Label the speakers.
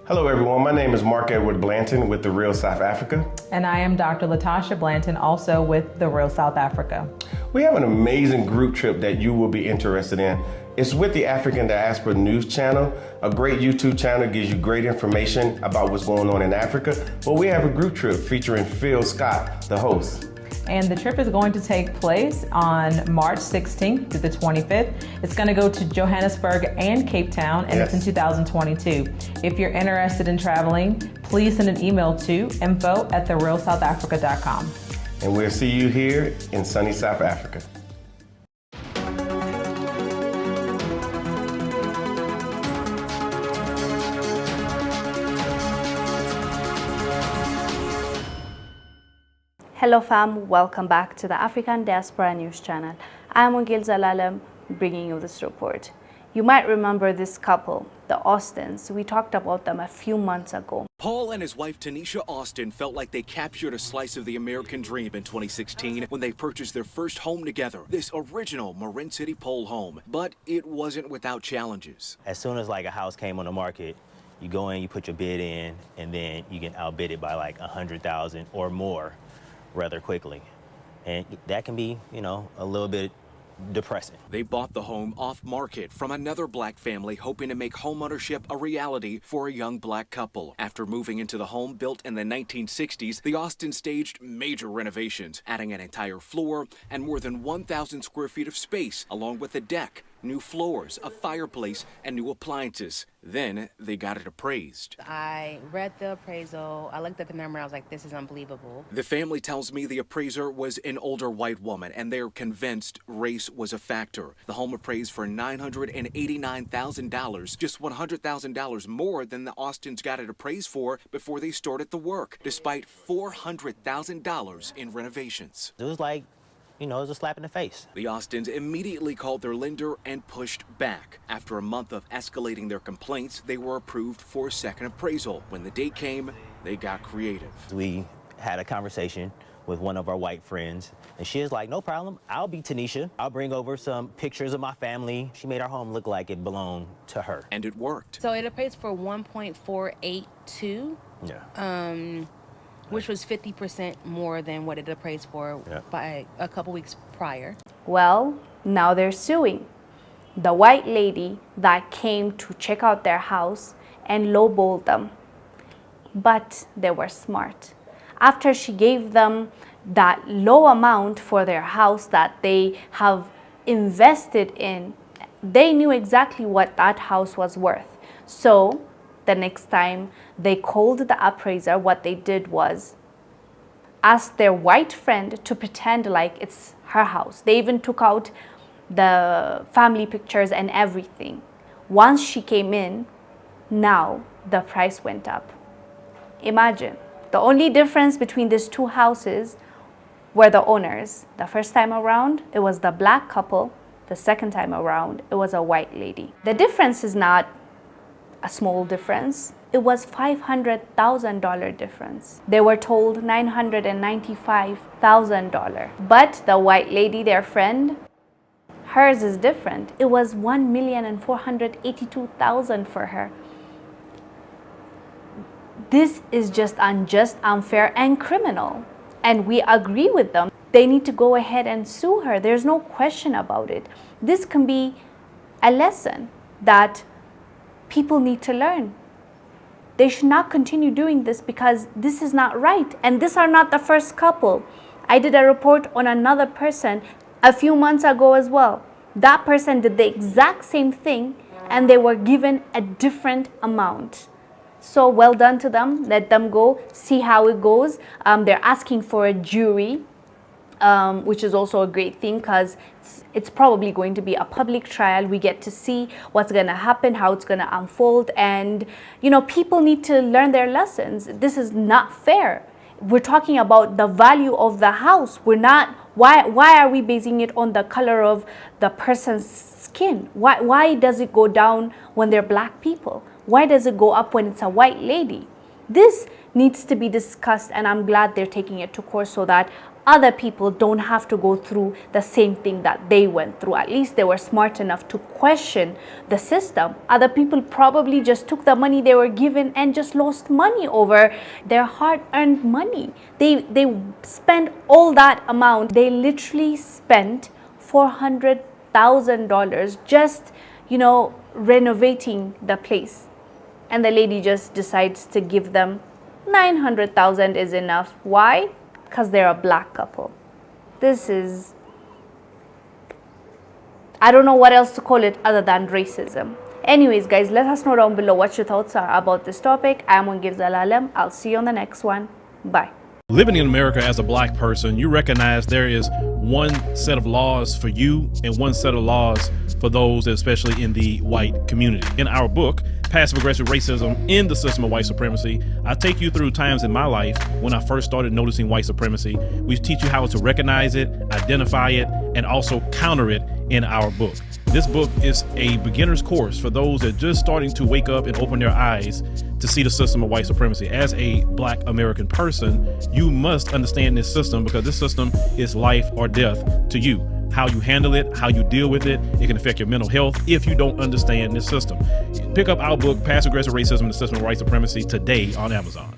Speaker 1: Hello everyone, my name is Mark Edward Blanton with The Real South Africa.
Speaker 2: And I am Dr. Latasha Blanton, also with The Real South Africa.
Speaker 1: We have an amazing group trip that you will be interested in. It's with the African Diaspora News Channel, a great YouTube channel, gives you great information about what's going on in Africa. But we have a group trip featuring Phil Scott, the host.
Speaker 2: And the trip is going to take place on March 16th through the 25th. It's going to go to Johannesburg and Cape Town, and It's in 2022. If you're interested in traveling, please send an email to info@therealsouthafrica.com.
Speaker 1: And we'll see you here in sunny South Africa.
Speaker 3: Hello fam, welcome back to the African Diaspora News Channel. I'm Wongel Zelalem bringing you this report. You might remember this couple, the Austins. We talked about them a few months ago.
Speaker 4: Paul and his wife Tenisha Austin felt like they captured a slice of the American dream in 2016 when they purchased their first home together, this original Marin City pole home. But it wasn't without challenges.
Speaker 5: As soon as like a house came on the market, you go in, you put your bid in, and then you get outbid it by like 100,000 or more rather quickly. And that can be, a little bit depressing.
Speaker 4: They bought the home off market from another black family hoping to make homeownership a reality for a young black couple. After moving into the home built in the 1960s, the Austins staged major renovations, adding an entire floor and more than 1,000 square feet of space, along with a deck, new floors, a fireplace, and new appliances. Then they got it appraised.
Speaker 6: I read the appraisal. I looked at the number. I was like, this is unbelievable.
Speaker 4: The family tells me the appraiser was an older white woman, and they're convinced race was a factor. The home appraised for $989,000, just $100,000 more than the Austins got it appraised for before they started the work, despite $400,000 in renovations.
Speaker 5: It was like, it was a slap in the face.
Speaker 4: The Austins immediately called their lender and pushed back. After a month of escalating their complaints, they were approved for a second appraisal. When the date came, they got creative.
Speaker 5: We had a conversation with one of our white friends, and she is like, no problem, I'll be Tenisha. I'll bring over some pictures of my family. She made our home look like it belonged to her.
Speaker 4: And it worked.
Speaker 6: So it appraised for 1.482.
Speaker 5: Yeah.
Speaker 6: Which was 50% more than what it appraised for by a couple weeks prior.
Speaker 3: Well, now they're suing the white lady that came to check out their house and lowballed them. But they were smart. After she gave them that low amount for their house that they have invested in, they knew exactly what that house was worth. So the next time they called the appraiser, what they did was ask their white friend to pretend like it's her house. They even took out the family pictures and everything. Once she came in, now the price went up. Imagine, the only difference between these two houses were the owners. The first time around, it was the black couple. The second time around, it was a white lady. The difference is not a small difference. It was $500,000 difference. They were told $995,000. But the white lady, their friend, hers is different. It was $1,482,000 for her. This is just unjust, unfair, and criminal. And we agree with them. They need to go ahead and sue her. There's no question about it. This can be a lesson that people need to learn. They should not continue doing this because this is not right. And these are not the first couple. I did a report on another person a few months ago as well. That person did the exact same thing and they were given a different amount. So well done to them. Let them go, see how it goes. They're asking for a jury, which is also a great thing because it's probably going to be a public trial. We get to see what's going to happen, how it's going to unfold. And, people need to learn their lessons. This is not fair. We're talking about the value of the house. We're not, why are we basing it on the color of the person's skin? Why does it go down when they're black people? Why does it go up when it's a white lady? This needs to be discussed, and I'm glad they're taking it to court so that other people don't have to go through the same thing that they went through. At least they were smart enough to question the system. Other people probably just took the money they were given and just lost money over their hard-earned money. They spent all that amount. They literally spent $400,000 just, you know, renovating the place. And the lady just decides to give them $900,000 is enough. Why? Because they're a black couple. This is, I don't know what else to call it other than racism. Anyways, guys, let us know down below what your thoughts are about this topic. I'm Wongel Zelalem. I'll see you on the next one. Bye.
Speaker 7: Living in America as a black person, you recognize there is one set of laws for you and one set of laws for those, especially in the white community. In our book, Passive Aggressive Racism in the System of White Supremacy, I take you through times in my life when I first started noticing white supremacy. We teach you how to recognize it, identify it, and also counter it in our book. This book is a beginner's course for those that are just starting to wake up and open their eyes to see the system of white supremacy. As a black American person, you must understand this system because this system is life or death to you. How you handle it, how you deal with it, it can affect your mental health if you don't understand this system. Pick up our book, Passive Aggressive Racism and the System of White Supremacy, today on Amazon.